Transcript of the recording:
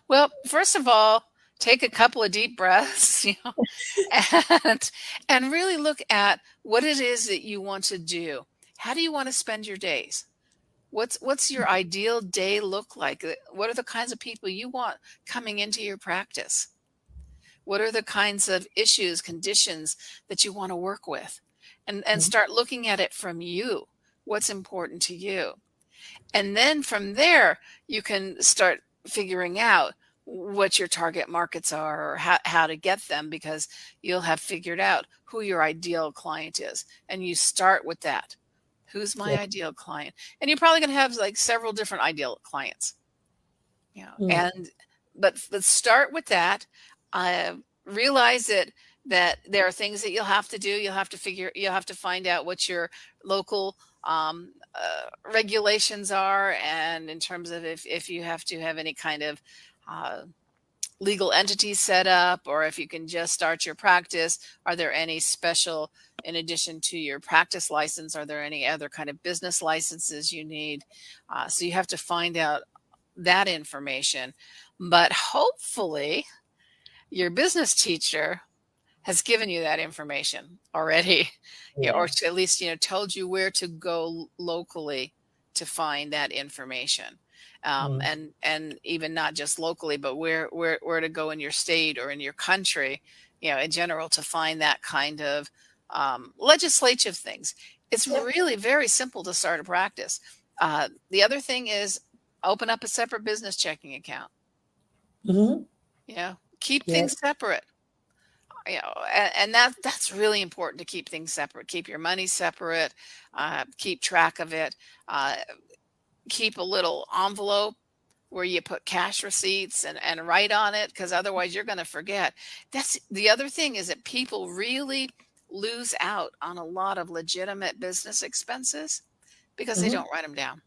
Well, first of all, take a couple of deep breaths, and really look at what it is that you want to do. How do you want to spend your days? What's your ideal day look like? What are the kinds of people you want coming into your practice? What are the kinds of issues, conditions that you want to work with? And Mhm. start looking at it from you. What's important to you? And then from there, you can start figuring out what your target markets are or how to get them because you'll have figured out who your ideal client is. And you start with that. Who's my Yeah. ideal client? And you're probably going to have like several different ideal clients. Mm. And but start with that. Uh, Realize that there are things that you'll have to do. You'll have to find out what your local regulations are, and in terms of if you have to have any kind of uh, legal entity set up, or if you can just start your practice. Are there any special, in addition to your practice license, are there any other kind of business licenses you need? So you have to find out that information. But hopefully, your business teacher has given you that information already, or Yeah. at least told you where to go locally to find that information, Mm. and even not just locally, but where to go in your state or in your country, in general, to find that kind of legislative things. It's Yeah. really very simple to start a practice. The other thing is open up a separate business checking account. Hmm. Keep Yeah. things separate. And that's really important, to keep things separate. Keep your money separate. Keep track of it. Uh, Keep a little envelope where you put cash receipts and write on it, because otherwise you're going to forget. That's the other thing, is that people really lose out on a lot of legitimate business expenses because they Hmm. don't write them down.